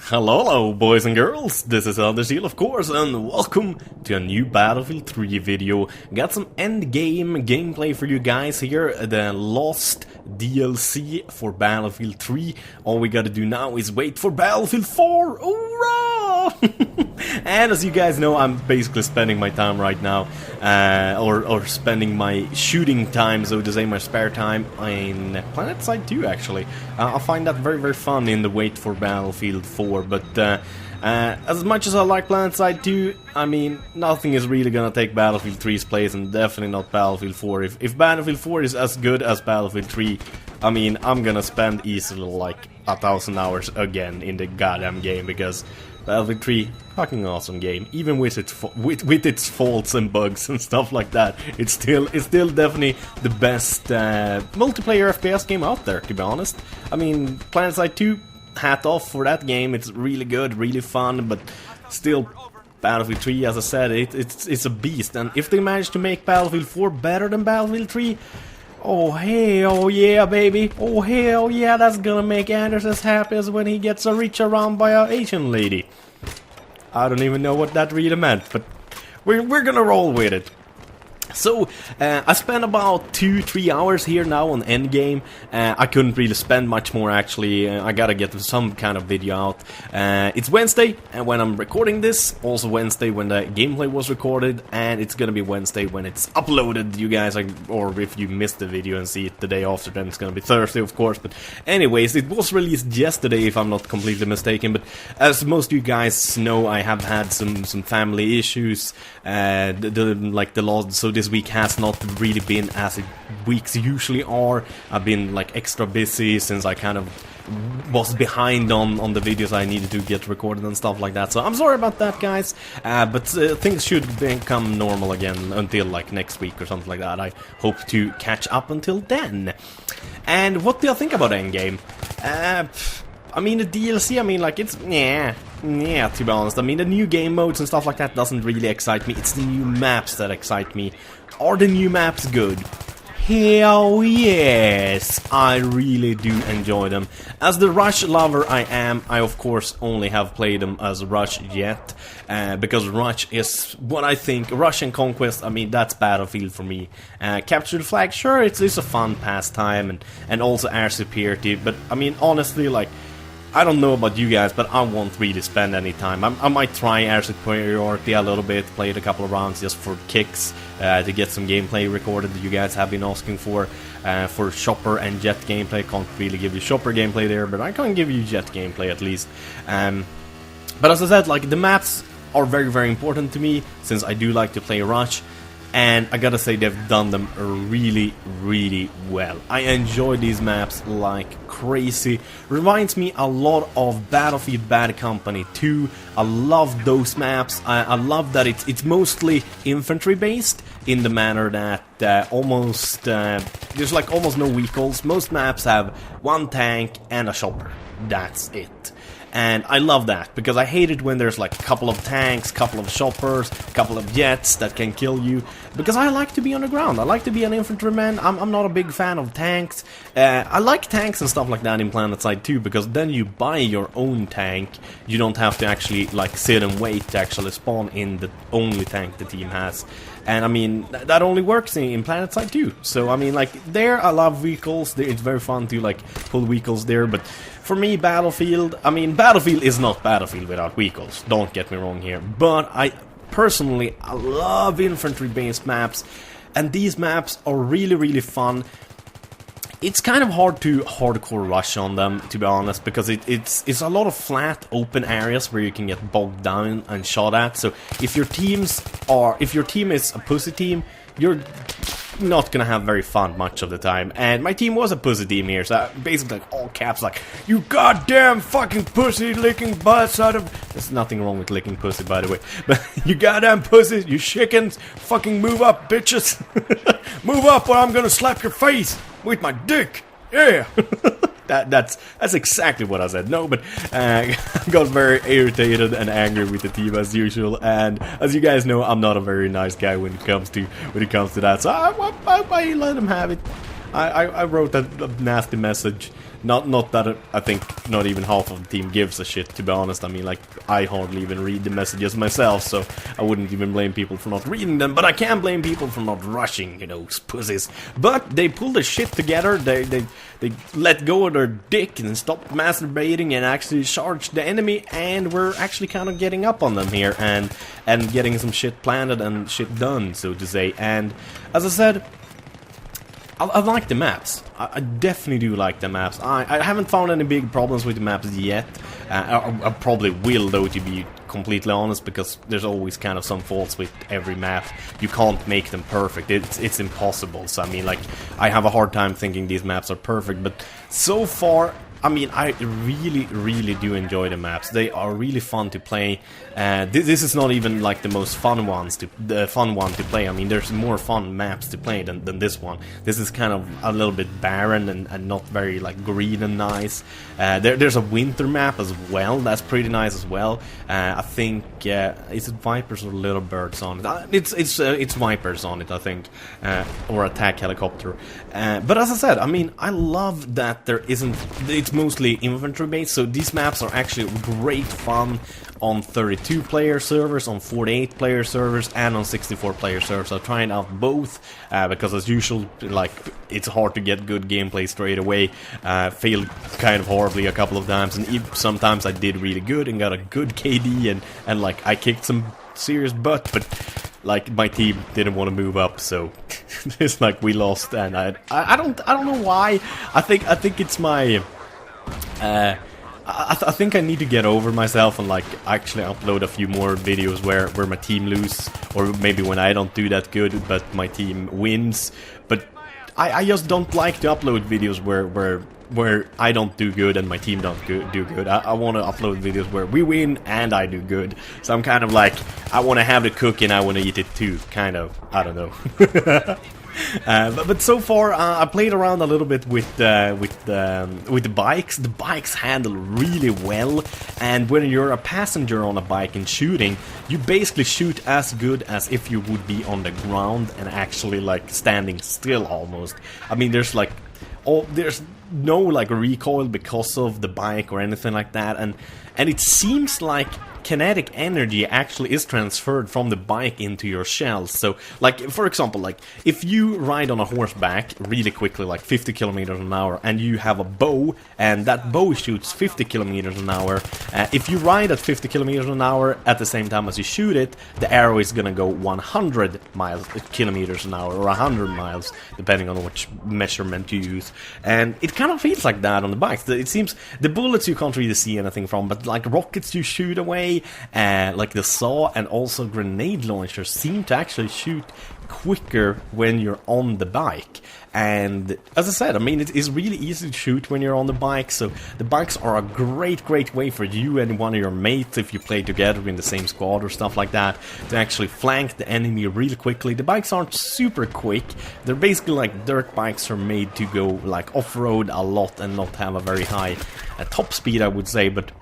Hello, boys and girls, this is Anders, of course, and welcome to a new Battlefield 3 video. Got some endgame gameplay for you guys here, the Lost DLC for Battlefield 3. All we gotta do now is wait for Battlefield 4, hoorah! And as you guys know, I'm basically spending my time right now, or spending my shooting time, so to say, my spare time, in PlanetSide 2 actually. I find that very, very fun in the wait for Battlefield 4, but as much as I like PlanetSide 2, I mean, nothing is really gonna take Battlefield 3's place, and definitely not Battlefield 4. If Battlefield 4 is as good as Battlefield 3, I mean, I'm gonna spend easily like 1,000 hours again in the goddamn game, because Battlefield 3, fucking awesome game. Even with its faults and bugs and stuff like that, it's still definitely the best multiplayer FPS game out there, to be honest. I mean, PlanetSide 2, hat off for that game. It's really good, really fun, but still, Battlefield 3, as I said, it's a beast. And if they manage to make Battlefield 4 better than Battlefield 3, oh hey, oh yeah, baby, oh hell yeah, that's gonna make Anders as happy as when he gets a reach around by an Asian lady. I don't even know what that really meant, but we're gonna roll with it. So, I spent about 2-3 hours here now on endgame. I couldn't really spend much more actually. I gotta get some kind of video out. It's Wednesday when I'm recording this, also Wednesday when the gameplay was recorded, and it's gonna be Wednesday when it's uploaded. You guys, or if you missed the video and see it the day after, then it's gonna be Thursday, of course. But anyways, it was released yesterday, if I'm not completely mistaken. But as most of you guys know, I have had some family issues. The last, so this week has not really been as weeks usually are. I've been like extra busy since I kind of was behind on the videos I needed to get recorded and stuff like that. So I'm sorry about that, guys. But things should become normal again until like next week or something like that. I hope to catch up until then. And what do you think about Endgame? I mean, the DLC, I mean, like, it's, yeah, to be honest. I mean, the new game modes and stuff like that doesn't really excite me. It's the new maps that excite me. Are the new maps good? Hell yes! I really do enjoy them. As the Rush lover I am, I of course only have played them as Rush yet. Because Rush is what I think, Rush and Conquest, I mean, that's Battlefield for me. Capture the Flag, sure, it's a fun pastime, and also air superiority, but I mean, honestly, like, I don't know about you guys, but I won't really spend any time. I might try air superiority a little bit, play it a couple of rounds just for kicks, to get some gameplay recorded that you guys have been asking for Chopper and Jet gameplay. Can't really give you Chopper gameplay there, but I can give you Jet gameplay at least. But as I said, like, the maps are very, very important to me, since I do like to play Rush. And I gotta say, they've done them really, really well. I enjoy these maps like crazy. Reminds me a lot of Battlefield Bad Company 2. I love those maps. I love that it's mostly infantry based, in the manner that there's like almost no vehicles. Most maps have one tank and a chopper. That's it. And I love that, because I hate it when there's like a couple of tanks, couple of choppers, couple of jets that can kill you, because I like to be on the ground. I like to be an infantryman. I'm not a big fan of tanks. I like tanks and stuff like that in PlanetSide 2, because then you buy your own tank. You don't have to actually like sit and wait to actually spawn in the only tank the team has. And I mean, that only works in PlanetSide 2. So I mean, like, there I love vehicles. It's very fun to like pull vehicles there, but for me, Battlefield, I mean, Battlefield is not Battlefield without vehicles, don't get me wrong here, but I love infantry-based maps, and these maps are really, really fun. It's kind of hard to hardcore rush on them, to be honest, because it's a lot of flat, open areas where you can get bogged down and shot at. So if your team is a pussy team, you're not gonna have very fun much of the time. And my team was a pussy team here, so basically like all caps, like, you goddamn fucking pussy licking butts out of... There's nothing wrong with licking pussy, by the way, but you goddamn pussies, you chickens, fucking move up, bitches. Move up or I'm gonna slap your face with my dick. Yeah. That's exactly what I said. No, but I got very irritated and angry with the team as usual. And as you guys know, I'm not a very nice guy when it comes to that. So I let him have it. I wrote a nasty message. Not that I think not even half of the team gives a shit, to be honest. I mean, like, I hardly even read the messages myself, so I wouldn't even blame people for not reading them, but I can blame people for not rushing, you know, pussies. But they pulled their shit together, they let go of their dick and stopped masturbating and actually charged the enemy, and we're actually kind of getting up on them here and getting some shit planted and shit done, so to say. And as I said, I like the maps. I definitely do like the maps. I haven't found any big problems with the maps yet. I probably will, though, to be completely honest, because there's always kind of some faults with every map. You can't make them perfect. It's impossible. So I mean, like, I have a hard time thinking these maps are perfect, but so far, I mean, I really do enjoy the maps. They are really fun to play. This is not even like the most fun one to play. I mean, there's more fun maps to play than this one. This is kind of a little bit barren and not very like green and nice. There's a winter map as well. That's pretty nice as well. I think is it Vipers or Little Birds on it? It's Vipers on it, I think, or Attack Helicopter. But as I said, I mean, I love that there isn't. It's mostly infantry based, so these maps are actually great fun on 32 player servers, on 48 player servers, and on 64 player servers. I'm trying out both because, as usual, like, it's hard to get good gameplay straight away. Failed kind of horribly a couple of times, and sometimes I did really good and got a good KD, and like, I kicked some serious butt, but like, my team didn't want to move up, so it's like we lost, and I don't know why. I think it's my I think I need to get over myself and like actually upload a few more videos where my team lose, or maybe when I don't do that good but my team wins. But I just don't like to upload videos where I don't do good and my team don't do good. I want to upload videos where we win and I do good. So I'm kind of like, I want to have the cookie and I want to eat it too, kind of. I don't know. But so far, I played around a little bit with the bikes. The bikes handle really well, and when you're a passenger on a bike and shooting, you basically shoot as good as if you would be on the ground and actually like standing still almost. I mean, there's no like recoil because of the bike or anything like that, and it seems like kinetic energy actually is transferred from the bike into your shells. So, like, for example, like, if you ride on a horseback really quickly, like 50 kilometers an hour, and you have a bow, and that bow shoots 50 kilometers an hour, if you ride at 50 kilometers an hour at the same time as you shoot it, the arrow is gonna go 100 kilometers an hour, or 100 miles, depending on which measurement you use. And it kind of feels like that on the bikes. It seems the bullets you can't really see anything from, but like rockets you shoot away, like the saw and also grenade launchers seem to actually shoot quicker when you're on the bike. And as I said, I mean, it is really easy to shoot when you're on the bike, so the bikes are a great way for you and one of your mates, if you play together in the same squad or stuff like that, to actually flank the enemy really quickly. The bikes aren't super quick. They're basically like dirt bikes are made to go like off-road a lot and not have a very high top speed, I would say, but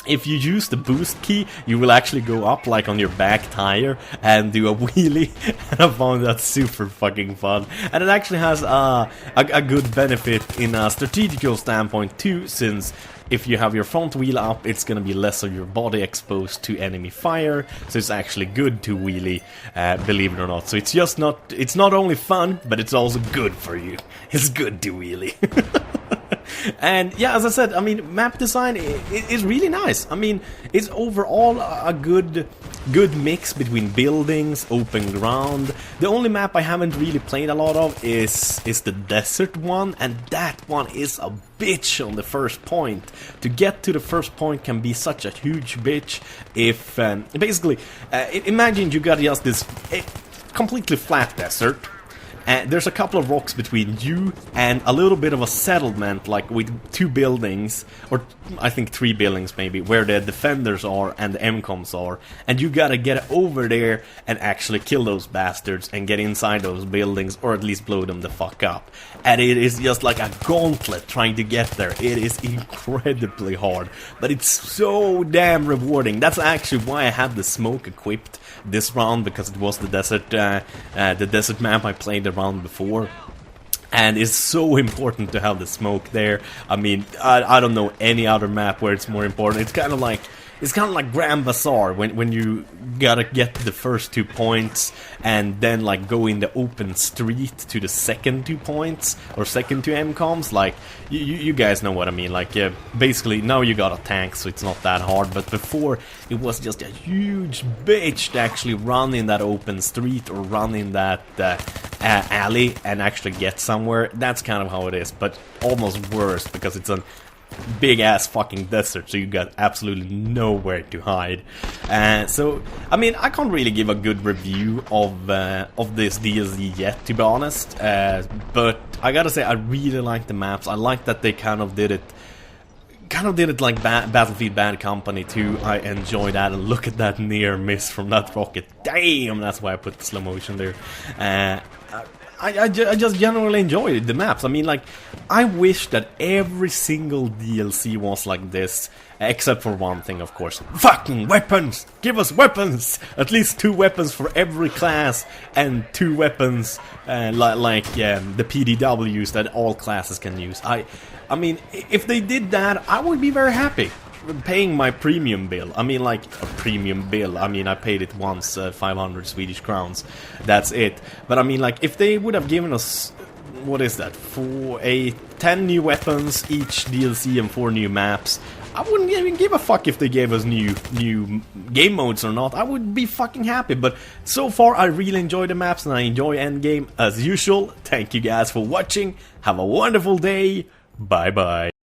if you use the boost key, you will actually go up like on your back tire and do a wheelie, and I found that super fucking fun. And it actually has a good benefit in a strategical standpoint too, since if you have your front wheel up, it's gonna be less of your body exposed to enemy fire, so it's actually good to wheelie, believe it or not. So it's not only fun, but it's also good for you. It's good to wheelie. And yeah, as I said, I mean, map design is really nice. I mean, it's overall a good mix between buildings, open ground. The only map I haven't really played a lot of is the desert one, and that one is a bitch on the first point. To get to the first point can be such a huge bitch. If basically, imagine you got just this completely flat desert. There's a couple of rocks between you and a little bit of a settlement, like with 2 buildings, or I think 3 buildings maybe, where the defenders are and the MCOMs are, and you gotta get over there and actually kill those bastards and get inside those buildings, or at least blow them the fuck up. And it is just like a gauntlet trying to get there. It is incredibly hard, but it's so damn rewarding. That's actually why I had the smoke equipped this round, because it was the desert map I played the round before. And it's so important to have the smoke there. I mean, I don't know any other map where it's more important. It's kind of like Grand Bazaar when you gotta get the first 2 points and then like go in the open street to the second 2 points or second 2 MCOMs. Like you guys know what I mean. Like basically now you got a tank, so it's not that hard. But before it was just a huge bitch to actually run in that open street or run in that alley and actually get somewhere. That's kind of how it is, but almost worse because it's a big ass fucking desert, so you got absolutely nowhere to hide. So I mean, I can't really give a good review of this DLC yet, to be honest. But I gotta say, I really like the maps. I like that they kind of did it like Battlefield Bad Company 2. I enjoy that, and look at that near miss from that rocket. Damn, that's why I put the slow motion there. I just generally enjoy the maps. I mean, like, I wish that every single DLC was like this, except for one thing, of course. Fucking weapons! Give us weapons! At least 2 weapons for every class, and 2 weapons like the PDWs that all classes can use. I mean, if they did that, I would be very happy. Paying my premium bill. I mean, like, a premium bill. I mean, I paid it once, 500 Swedish crowns. That's it. But I mean, like, if they would have given us, what is that, 10 new weapons, each DLC, and 4 new maps, I wouldn't even give a fuck if they gave us new game modes or not. I would be fucking happy. But so far, I really enjoy the maps, and I enjoy endgame as usual. Thank you guys for watching. Have a wonderful day. Bye bye.